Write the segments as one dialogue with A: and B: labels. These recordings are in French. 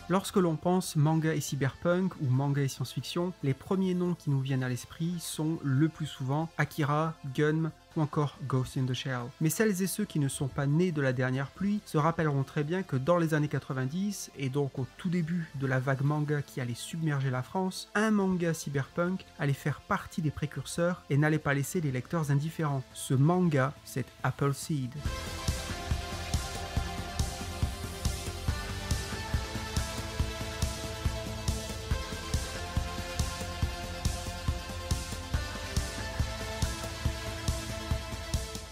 A: Lorsque l'on pense manga et cyberpunk ou manga et science-fiction, les premiers noms qui nous viennent à l'esprit sont le plus souvent Akira, Gun ou encore Ghost in the Shell. Mais celles et ceux qui ne sont pas nés de la dernière pluie se rappelleront très bien que dans les années 90, et donc au tout début de la vague manga qui allait submerger la France, un manga cyberpunk allait faire partie des précurseurs et n'allait pas laisser les lecteurs indifférents. Ce manga, c'est Appleseed.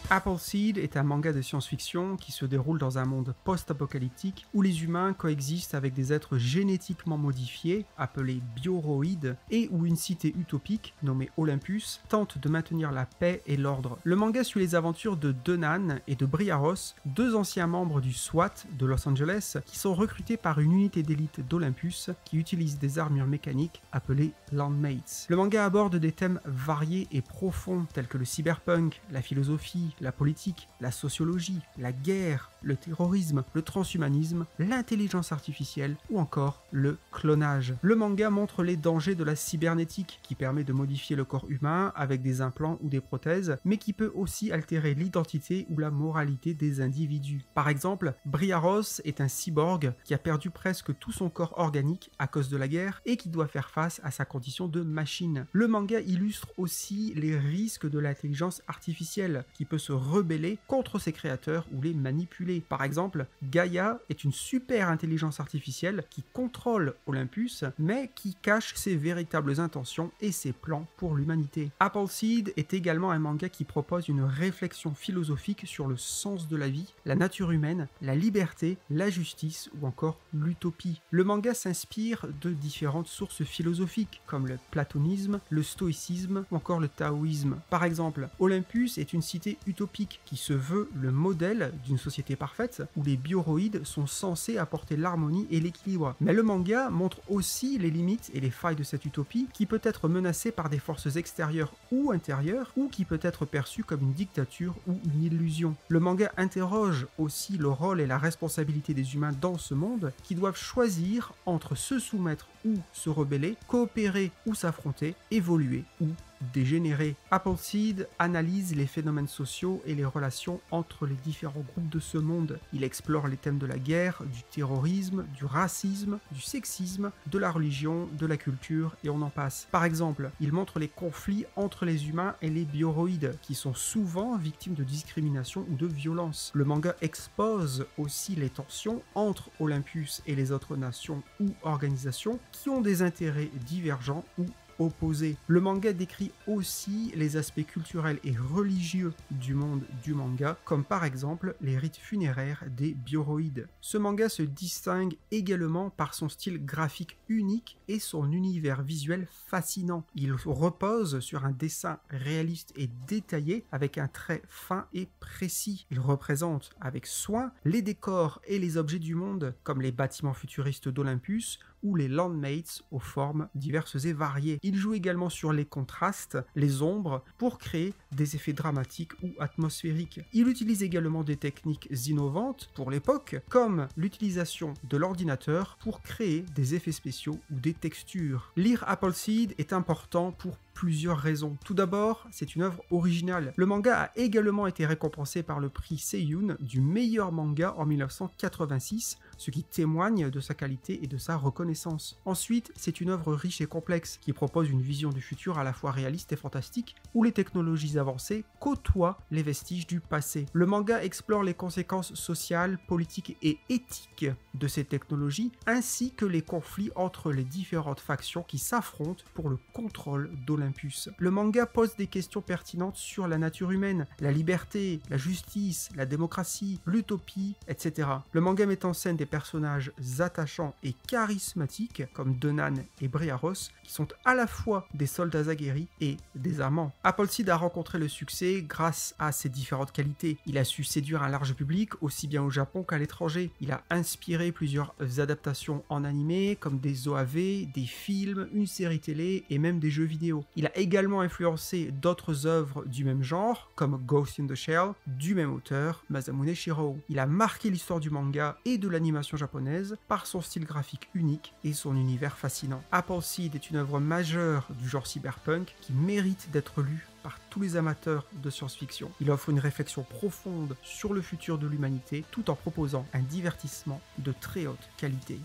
A: Appleseed est un manga de science-fiction qui se déroule dans un monde post-apocalyptique où les humains coexistent avec des êtres génétiquement modifiés, appelés bioroïdes, et où une cité utopique, nommée Olympus, tente de maintenir la paix et l'ordre. Le manga suit les aventures de Donan et de Briaros, deux anciens membres du SWAT de Los Angeles, qui sont recrutés par une unité d'élite d'Olympus qui utilise des armures mécaniques appelées Landmates. Le manga aborde des thèmes variés et profonds tels que le cyberpunk, la philosophie, la politique, la sociologie, la guerre, le terrorisme, le transhumanisme, l'intelligence artificielle ou encore le clonage. Le manga montre les dangers de la cybernétique qui permet de modifier le corps humain avec des implants ou des prothèses, mais qui peut aussi altérer l'identité ou la moralité des individus. Par exemple, Briaros est un cyborg qui a perdu presque tout son corps organique à cause de la guerre et qui doit faire face à sa condition de machine. Le manga illustre aussi les risques de l'intelligence artificielle qui peut se rebeller contre ses créateurs ou les manipuler. Par exemple, Gaïa est une super intelligence artificielle qui contrôle Olympus, mais qui cache ses véritables intentions et ses plans pour l'humanité. Appleseed est également un manga qui propose une réflexion philosophique sur le sens de la vie, la nature humaine, la liberté, la justice ou encore l'utopie. Le manga s'inspire de différentes sources philosophiques comme le platonisme, le stoïcisme ou encore le taoïsme. Par exemple, Olympus est une cité utopique qui se veut le modèle d'une société parfaite où les bioroïdes sont censés apporter l'harmonie et l'équilibre. Mais le manga montre aussi les limites et les failles de cette utopie qui peut être menacée par des forces extérieures ou intérieures ou qui peut être perçue comme une dictature ou une illusion. Le manga interroge aussi le rôle et la responsabilité des humains dans ce monde qui doivent choisir entre se soumettre ou se rebeller, coopérer ou s'affronter, évoluer ou dégénérer. Appleseed analyse les phénomènes sociaux et les relations entre les différents groupes de ce monde. Il explore les thèmes de la guerre, du terrorisme, du racisme, du sexisme, de la religion, de la culture et on en passe. Par exemple, il montre les conflits entre les humains et les bioroïdes qui sont souvent victimes de discrimination ou de violence. Le manga expose aussi les tensions entre Olympus et les autres nations ou organisations qui ont des intérêts divergents ou opposés. Le manga décrit aussi les aspects culturels et religieux du monde du manga, comme par exemple les rites funéraires des bioroïdes. Ce manga se distingue également par son style graphique unique et son univers visuel fascinant. Il repose sur un dessin réaliste et détaillé avec un trait fin et précis. Il représente avec soin les décors et les objets du monde, comme les bâtiments futuristes d'Olympus ou les Landmates aux formes diverses et variées. Il joue également sur les contrastes, les ombres, pour créer des effets dramatiques ou atmosphériques. Il utilise également des techniques innovantes pour l'époque, comme l'utilisation de l'ordinateur pour créer des effets spéciaux ou des textures. Lire Appleseed est important pour plusieurs raisons. Tout d'abord, c'est une œuvre originale. Le manga a également été récompensé par le prix Seiyun du meilleur manga en 1986, ce qui témoigne de sa qualité et de sa reconnaissance. Ensuite, c'est une œuvre riche et complexe qui propose une vision du futur à la fois réaliste et fantastique, où les technologies avancées côtoient les vestiges du passé. Le manga explore les conséquences sociales, politiques et éthiques de ces technologies, ainsi que les conflits entre les différentes factions qui s'affrontent pour le contrôle d'Olympus. Le manga pose des questions pertinentes sur la nature humaine, la liberté, la justice, la démocratie, l'utopie, etc. Le manga met en scène des personnages attachants et charismatiques comme Donan et Briaros, qui sont à la fois des soldats aguerris et des amants. Appleseed a rencontré rencontré le succès grâce à ses différentes qualités. Il a su séduire un large public, aussi bien au Japon qu'à l'étranger. Il a inspiré plusieurs adaptations en animé, comme des OAV, des films, une série télé et même des jeux vidéo. Il a également influencé d'autres œuvres du même genre, comme Ghost in the Shell, du même auteur, Masamune Shirow. Il a marqué l'histoire du manga et de l'animation japonaise par son style graphique unique et son univers fascinant. Appleseed est une œuvre majeure du genre cyberpunk qui mérite d'être lue par tous les amateurs de science-fiction. Il offre une réflexion profonde sur le futur de l'humanité tout en proposant un divertissement de très haute qualité.